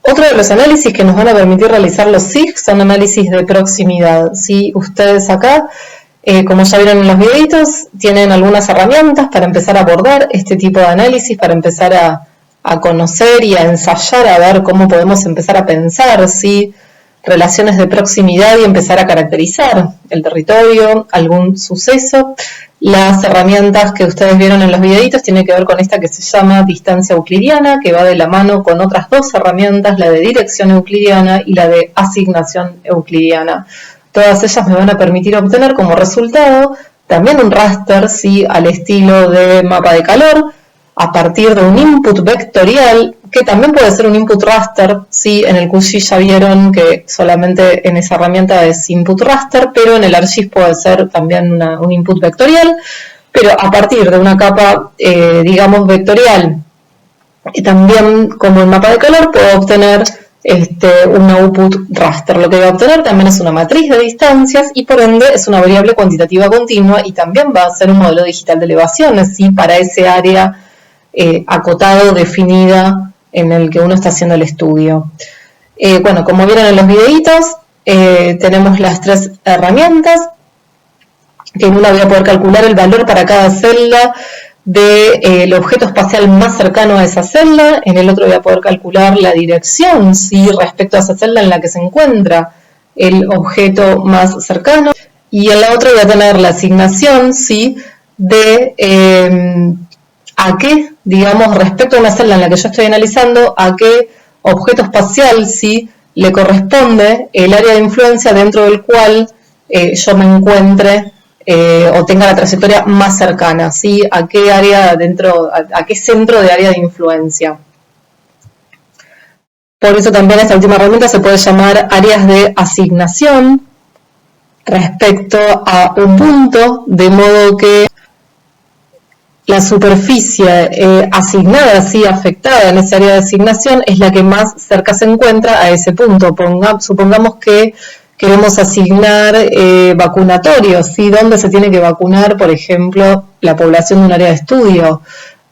Otro de los análisis que nos van a permitir realizar los SIG son análisis de proximidad. ¿Sí? Ustedes acá, como ya vieron en los videitos, tienen algunas herramientas para empezar a abordar este tipo de análisis, para empezar a conocer y a ensayar, a ver cómo podemos empezar a pensar, ¿sí?, relaciones de proximidad y empezar a caracterizar el territorio, algún suceso. Las herramientas que ustedes vieron en los videitos tienen que ver con esta que se llama distancia euclidiana, que va de la mano con otras dos herramientas, la de dirección euclidiana y la de asignación euclidiana. Todas ellas me van a permitir obtener como resultado también un raster, ¿sí?, al estilo de mapa de calor, a partir de un input vectorial, que también puede ser un input raster, ¿sí? En el QGIS ya vieron que solamente en esa herramienta es input raster, pero en el ArcGIS puede ser también un input vectorial, pero a partir de una capa, digamos, vectorial, y también como el mapa de calor, puedo obtener un output raster. Lo que voy a obtener también es una matriz de distancias y por ende es una variable cuantitativa continua y también va a ser un modelo digital de elevaciones, ¿sí?, para ese área acotado, definida, en el que uno está haciendo el estudio. Bueno, como vieron en los videitos, tenemos las tres herramientas, que en una voy a poder calcular el valor para cada celda del objeto espacial más cercano a esa celda, en el otro voy a poder calcular la dirección, ¿sí?, respecto a esa celda en la que se encuentra el objeto más cercano, y en la otra voy a tener la asignación, ¿sí?, de a qué, digamos, respecto a una celda en la que yo estoy analizando, a qué objeto espacial, ¿sí?, le corresponde el área de influencia dentro del cual yo me encuentre o tenga la trayectoria más cercana, ¿sí?, a qué área dentro, a qué centro de área de influencia. Por eso también esta última herramienta se puede llamar áreas de asignación respecto a un punto, de modo que la superficie asignada, sí, afectada en esa área de asignación, es la que más cerca se encuentra a ese punto. Supongamos que queremos asignar vacunatorios, ¿sí? ¿Dónde se tiene que vacunar, por ejemplo, la población de un área de estudio?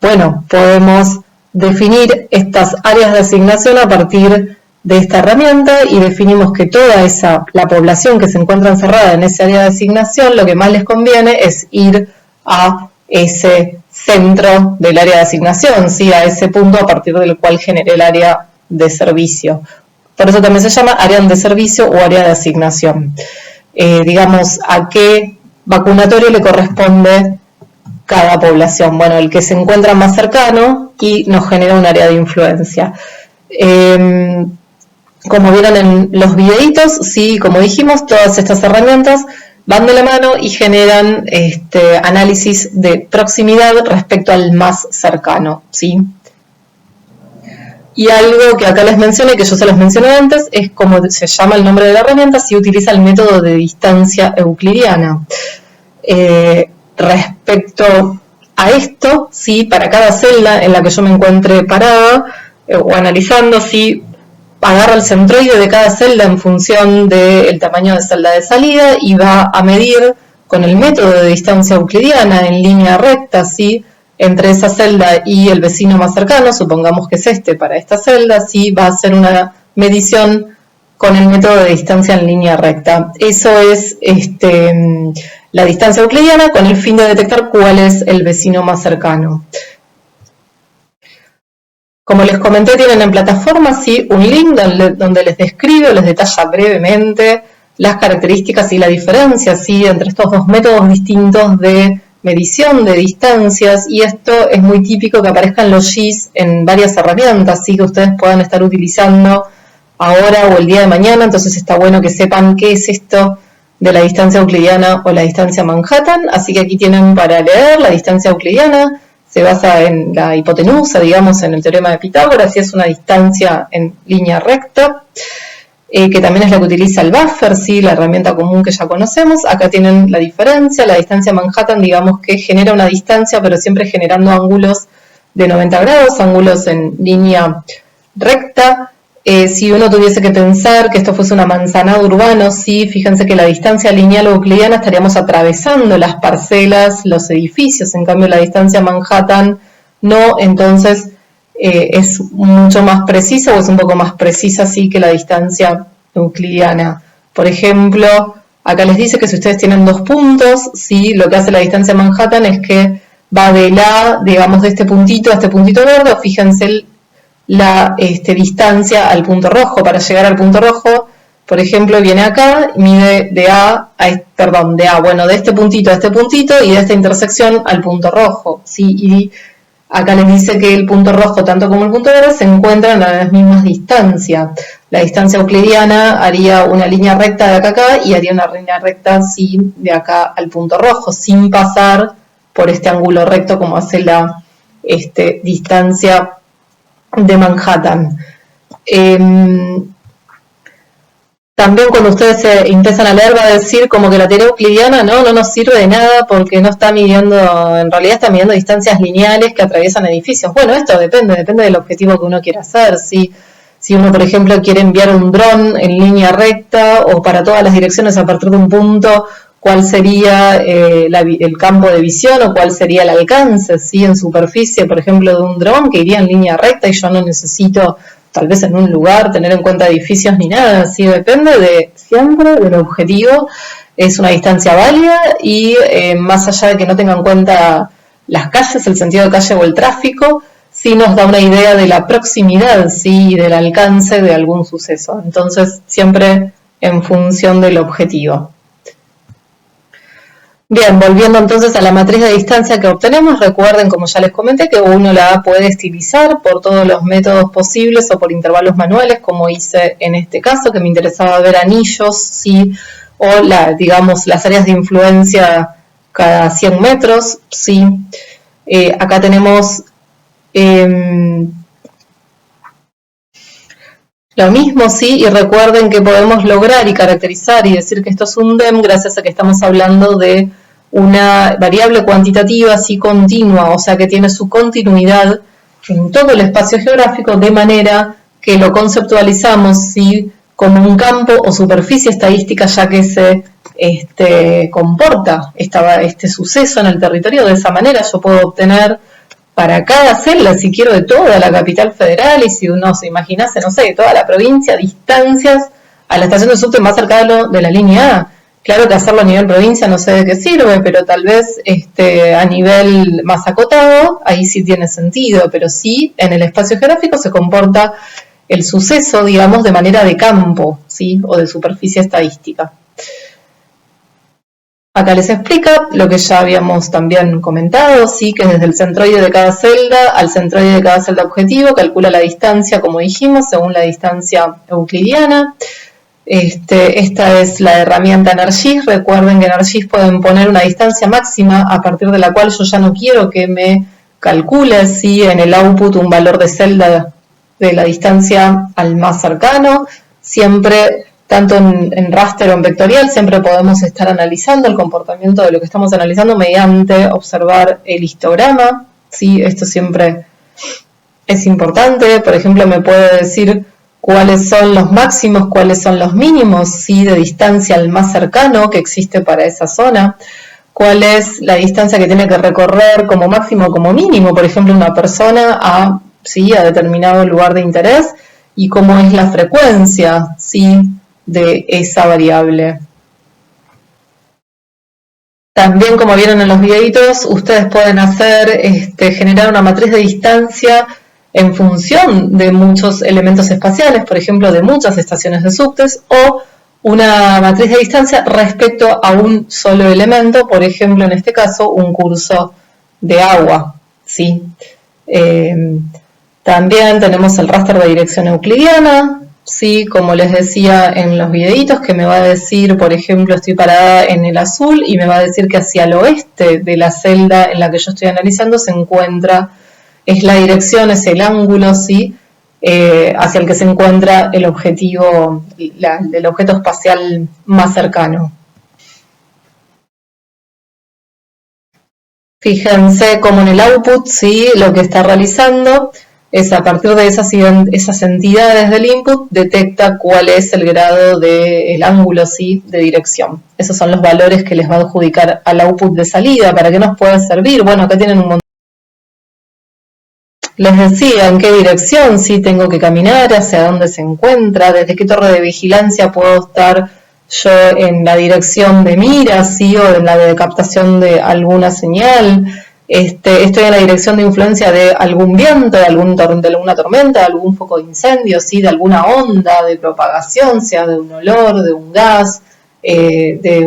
Bueno, podemos definir estas áreas de asignación a partir de esta herramienta y definimos que toda la población que se encuentra encerrada en esa área de asignación, lo que más les conviene es ir a ese centro del área de asignación, ¿sí?, a ese punto a partir del cual generé el área de servicio. Por eso también se llama área de servicio o área de asignación. Digamos, a qué vacunatorio le corresponde cada población. Bueno, el que se encuentra más cercano y nos genera un área de influencia. Como vieron en los videitos, sí, como dijimos, todas estas herramientas van de la mano y generan análisis de proximidad respecto al más cercano, ¿sí? Y algo que acá les mencioné, que yo se los mencioné antes, es como se llama el nombre de la herramienta, si utiliza el método de distancia euclidiana. Respecto a esto, ¿sí?, para cada celda en la que yo me encuentre parada o analizando, ¿sí?, agarra el centroide de cada celda en función del tamaño de celda de salida y va a medir con el método de distancia euclidiana en línea recta, ¿sí?, entre esa celda y el vecino más cercano, supongamos que es para esta celda, ¿sí?, va a hacer una medición con el método de distancia en línea recta. Eso es la distancia euclidiana con el fin de detectar cuál es el vecino más cercano. Como les comenté, tienen en plataforma, ¿sí?, un link donde les describe o les detalla brevemente las características y la diferencia, ¿sí?, entre estos dos métodos distintos de medición de distancias, y esto es muy típico que aparezcan los GIS en varias herramientas, ¿sí?, que ustedes puedan estar utilizando ahora o el día de mañana. Entonces está bueno que sepan qué es esto de la distancia euclidiana o la distancia Manhattan. Así que aquí tienen para leer la distancia euclidiana. Se basa en la hipotenusa, digamos, en el teorema de Pitágoras, y es una distancia en línea recta, que también es la que utiliza el buffer, ¿sí?, la herramienta común que ya conocemos. Acá tienen la diferencia. La distancia Manhattan, digamos que genera una distancia, pero siempre generando ángulos de 90 grados, ángulos en línea recta. Si uno tuviese que pensar que esto fuese una manzana de urbano, sí, fíjense que la distancia lineal o euclidiana estaríamos atravesando las parcelas, los edificios. En cambio la distancia Manhattan no. Entonces es mucho más precisa o es un poco más precisa sí que la distancia euclidiana. Por ejemplo, acá les dice que si ustedes tienen 2 puntos, ¿sí? Lo que hace la distancia Manhattan es que va de digamos, de este puntito a este puntito verde, o fíjense la distancia al punto rojo. Para llegar al punto rojo, por ejemplo, viene acá, mide de de este puntito a este puntito y de esta intersección al punto rojo, ¿sí? Y acá les dice que el punto rojo, tanto como el punto verde, se encuentran a las mismas distancias. La distancia euclidiana haría una línea recta de acá a acá y haría una línea recta, sí, de acá al punto rojo, sin pasar por este ángulo recto como hace la distancia de Manhattan. También cuando ustedes empiezan a leer va a decir como que la teoría euclidiana no nos sirve de nada porque no está midiendo, en realidad está midiendo distancias lineales que atraviesan edificios. Bueno, esto depende del objetivo que uno quiera hacer. Si uno, por ejemplo, quiere enviar un dron en línea recta o para todas las direcciones a partir de un punto, ¿cuál sería el campo de visión o cuál sería el alcance, ¿sí? En superficie, por ejemplo, de un dron que iría en línea recta y yo no necesito tal vez en un lugar, tener en cuenta edificios ni nada, ¿sí? Depende siempre del objetivo, es una distancia válida y más allá de que no tenga en cuenta las calles, el sentido de calle o el tráfico, sí nos da una idea de la proximidad, ¿sí? Y del alcance de algún suceso. Entonces, siempre en función del objetivo. Bien, volviendo entonces a la matriz de distancia que obtenemos, recuerden, como ya les comenté, que uno la puede estilizar por todos los métodos posibles o por intervalos manuales, como hice en este caso, que me interesaba ver anillos, ¿sí? O digamos, las áreas de influencia cada 100 metros, ¿sí? Acá tenemos lo mismo, sí, y recuerden que podemos lograr y caracterizar y decir que esto es un DEM gracias a que estamos hablando de una variable cuantitativa así continua, o sea que tiene su continuidad en todo el espacio geográfico, de manera que lo conceptualizamos ¿sí? como un campo o superficie estadística, ya que se comporta este suceso en el territorio. De esa manera yo puedo obtener para cada celda, si quiero, de toda la capital federal, y si uno se imaginase, no sé, de toda la provincia, distancias a la estación de subte más cercana de la línea A. Claro que hacerlo a nivel provincia no sé de qué sirve, pero tal vez a nivel más acotado, ahí sí tiene sentido, pero sí en el espacio geográfico se comporta el suceso, digamos, de manera de campo, ¿sí? O de superficie estadística. Acá les explica lo que ya habíamos también comentado, ¿sí? Que desde el centroide de cada celda al centroide de cada celda objetivo calcula la distancia, como dijimos, según la distancia euclidiana. Esta es la herramienta EnerGIS. Recuerden que en EnerGIS pueden poner una distancia máxima a partir de la cual yo ya no quiero que me calcule ¿sí? en el output un valor de celda de la distancia al más cercano. Siempre, tanto en raster o en vectorial, siempre podemos estar analizando el comportamiento de lo que estamos analizando mediante observar el histograma. ¿sí? Esto siempre es importante. Por ejemplo, me puede decir cuáles son los máximos, cuáles son los mínimos, ¿sí? de distancia al más cercano que existe para esa zona, cuál es la distancia que tiene que recorrer como máximo o como mínimo, por ejemplo, una persona a determinado lugar de interés, y cómo es la frecuencia ¿sí? de esa variable. También, como vieron en los videitos, ustedes pueden hacer, generar una matriz de distancia en función de muchos elementos espaciales, por ejemplo, de muchas estaciones de subtes, o una matriz de distancia respecto a un solo elemento, por ejemplo, en este caso, un curso de agua. ¿sí? También tenemos el raster de dirección euclidiana, ¿sí? Como les decía en los videitos, que me va a decir, por ejemplo, estoy parada en el azul y me va a decir que hacia el oeste de la celda en la que yo estoy analizando se encuentra, es la dirección, es el ángulo, ¿sí? Hacia el que se encuentra el objetivo, el objeto espacial más cercano. Fíjense cómo en el output, ¿sí? Lo que está realizando es a partir de esas entidades del input, detecta cuál es el grado del ángulo ¿sí? de dirección. Esos son los valores que les va a adjudicar al output de salida. ¿Para qué nos puede servir? Bueno, acá tienen un montón. les decía en qué dirección sí tengo que caminar, hacia dónde se encuentra, desde qué torre de vigilancia puedo estar yo en la dirección de mira, sí, o en la de captación de alguna señal. Estoy en la dirección de influencia de algún viento, de alguna tormenta, de algún foco de incendio, ¿sí? De alguna onda de propagación, sea de un olor, de un gas, de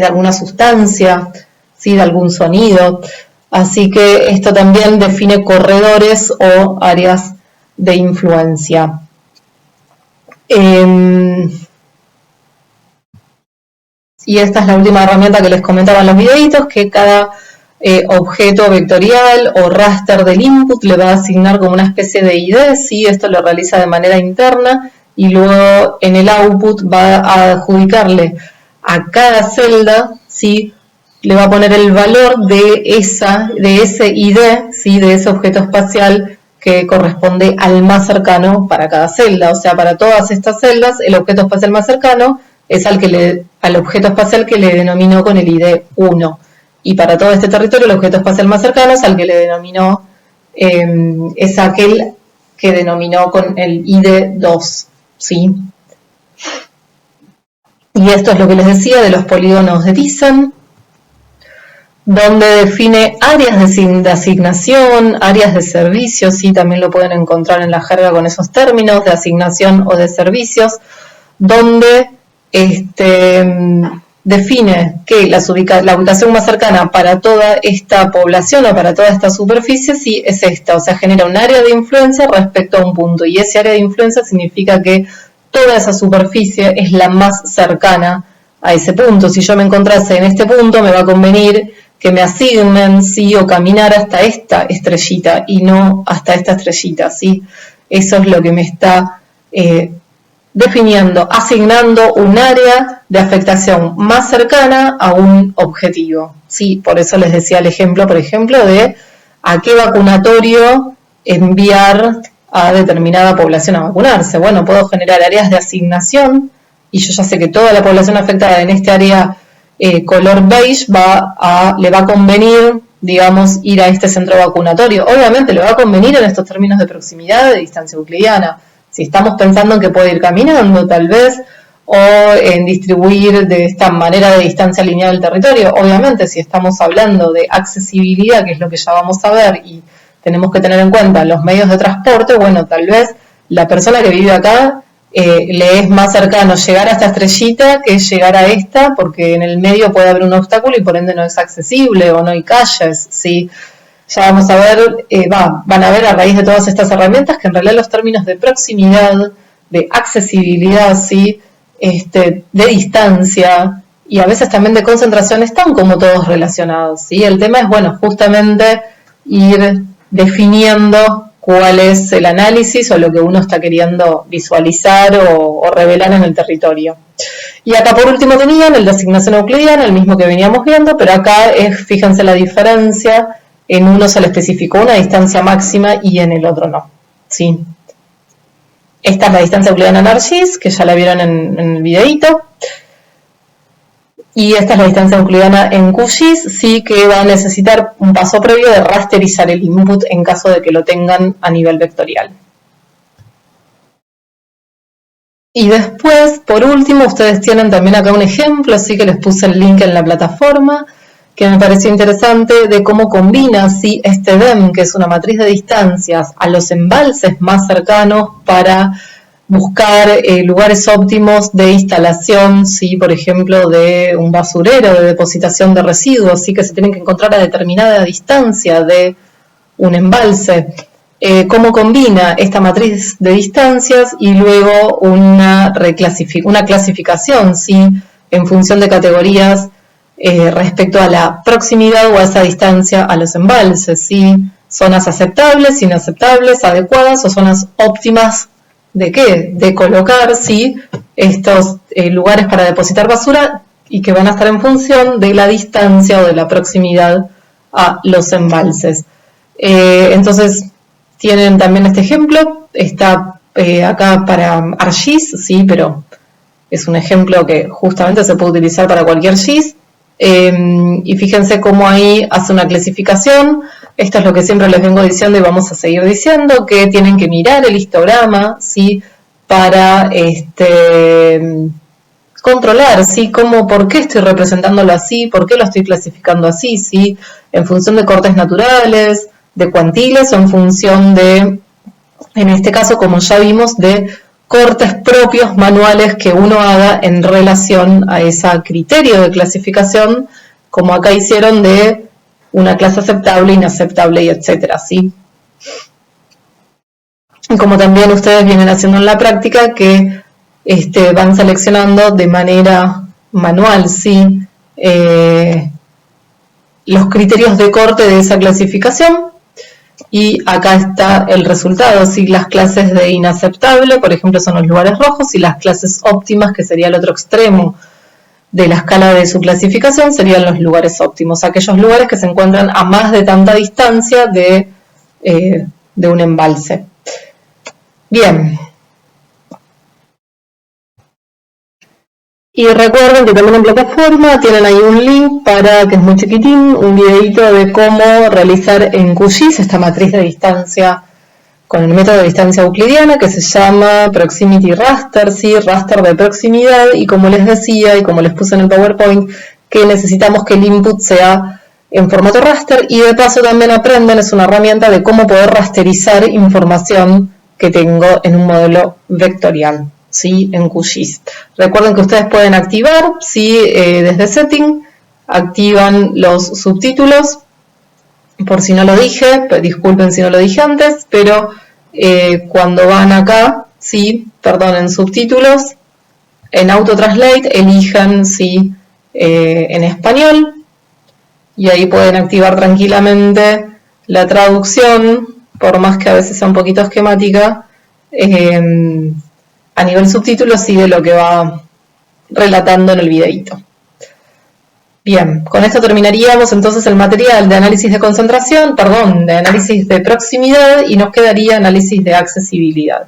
alguna sustancia, ¿sí? De algún sonido. Así que esto también define corredores o áreas de influencia. Y esta es la última herramienta que les comentaba en los videitos, que cada objeto vectorial o raster del input le va a asignar como una especie de ID, ¿sí? Esto lo realiza de manera interna y luego en el output va a adjudicarle a cada celda, ¿sí? Le va a poner el valor de ese ID, ¿sí? De ese objeto espacial que corresponde al más cercano para cada celda. O sea, para todas estas celdas, el objeto espacial más cercano es al objeto espacial que le denominó con el ID 1. Y para todo este territorio, el objeto espacial más cercano es al que le denominó, es aquel que denominó con el ID 2, ¿sí? Y esto es lo que les decía de los polígonos de Thyssen, donde define áreas de asignación, áreas de servicios, sí, también lo pueden encontrar en la jerga con esos términos, de asignación o de servicios, donde define que la ubicación más cercana para toda esta población o para toda esta superficie sí es esta, o sea, genera un área de influencia respecto a un punto, y ese área de influencia significa que toda esa superficie es la más cercana a ese punto. Si yo me encontrase en este punto, me va a convenir que me asignen, sí, o caminar hasta esta estrellita y no hasta esta estrellita, ¿sí? Eso es lo que me está definiendo, asignando un área de afectación más cercana a un objetivo, ¿sí? Por eso les decía el ejemplo, por ejemplo, de a qué vacunatorio enviar a determinada población a vacunarse. Bueno, puedo generar áreas de asignación y yo ya sé que toda la población afectada en este área color beige le va a convenir, digamos, ir a este centro vacunatorio. Obviamente le va a convenir en estos términos de proximidad, de distancia euclidiana. Si estamos pensando en que puede ir caminando, tal vez, o en distribuir de esta manera de distancia lineal el territorio. Obviamente, si estamos hablando de accesibilidad, que es lo que ya vamos a ver, y tenemos que tener en cuenta los medios de transporte, bueno, tal vez la persona que vive acá le es más cercano llegar a esta estrellita que llegar a esta, porque en el medio puede haber un obstáculo y por ende no es accesible o no hay calles, ¿sí? Ya vamos a ver, van a ver a raíz de todas estas herramientas que en realidad los términos de proximidad, de accesibilidad, ¿sí? De distancia y a veces también de concentración están como todos relacionados, ¿sí? El tema es, bueno, justamente ir definiendo cuál es el análisis o lo que uno está queriendo visualizar o revelar en el territorio. Y acá por último tenían el de asignación euclidiana, el mismo que veníamos viendo, pero acá fíjense la diferencia, en uno se le especificó una distancia máxima y en el otro no, ¿sí? Esta es la distancia euclidiana en ArcGIS, que ya la vieron en el videíto. Y esta es la distancia euclidiana en QGIS, sí, que va a necesitar un paso previo de rasterizar el input en caso de que lo tengan a nivel vectorial. Y después, por último, ustedes tienen también acá un ejemplo, así que les puse el link en la plataforma, que me pareció interesante de cómo combina, ¿sí? Este DEM, que es una matriz de distancias, a los embalses más cercanos para buscar lugares óptimos de instalación, ¿sí? Por ejemplo, de un basurero, de depositación de residuos, ¿sí? Que se tienen que encontrar a determinada distancia de un embalse. Cómo combina esta matriz de distancias y luego una clasificación, ¿sí? En función de categorías respecto a la proximidad o a esa distancia a los embalses, ¿sí? Zonas aceptables, inaceptables, adecuadas o zonas óptimas. ¿De qué? De colocar, ¿sí? Estos lugares para depositar basura y que van a estar en función de la distancia o de la proximidad a los embalses. Entonces, tienen también este ejemplo, está acá para ArcGIS, ¿sí? Pero es un ejemplo que justamente se puede utilizar para cualquier GIS. y fíjense cómo ahí hace una clasificación. Esto es lo que siempre les vengo diciendo y vamos a seguir diciendo, que tienen que mirar el histograma, ¿sí? Para controlar, ¿sí? ¿Por qué estoy representándolo así? ¿Por qué lo estoy clasificando así? ¿Sí? En función de cortes naturales, de cuantiles o en función de, en este caso, como ya vimos, de cortes propios manuales que uno haga en relación a ese criterio de clasificación, como acá hicieron de una clase aceptable, inaceptable y etcétera, ¿sí? Y como también ustedes vienen haciendo en la práctica, que van seleccionando de manera manual, ¿sí? Los criterios de corte de esa clasificación. Y acá está el resultado, ¿sí? Las clases de inaceptable, por ejemplo, son los lugares rojos, y las clases óptimas, que sería el otro extremo de la escala de su clasificación, serían los lugares óptimos, aquellos lugares que se encuentran a más de tanta distancia de un embalse. Bien. Y recuerden que también en plataforma tienen ahí un link para, que es muy chiquitín, un videito de cómo realizar en QGIS esta matriz de distancia con el método de distancia euclidiana, que se llama Proximity Raster, ¿sí? Raster de proximidad, y como les decía y como les puse en el PowerPoint, que necesitamos que el input sea en formato raster, y de paso también aprenden, es una herramienta de cómo poder rasterizar información que tengo en un modelo vectorial, ¿sí? En QGIS. Recuerden que ustedes pueden activar, ¿sí? Desde Setting, activan los subtítulos, por si no lo dije, disculpen si no lo dije antes, pero cuando van acá, ¿sí? Perdón, en subtítulos, en Auto Translate, elijan, ¿sí? En español, y ahí pueden activar tranquilamente la traducción, por más que a veces sea un poquito esquemática. A nivel subtítulos sigue lo que va relatando en el videíto. Bien, con esto terminaríamos entonces el material de análisis de concentración, de análisis de proximidad, y nos quedaría análisis de accesibilidad.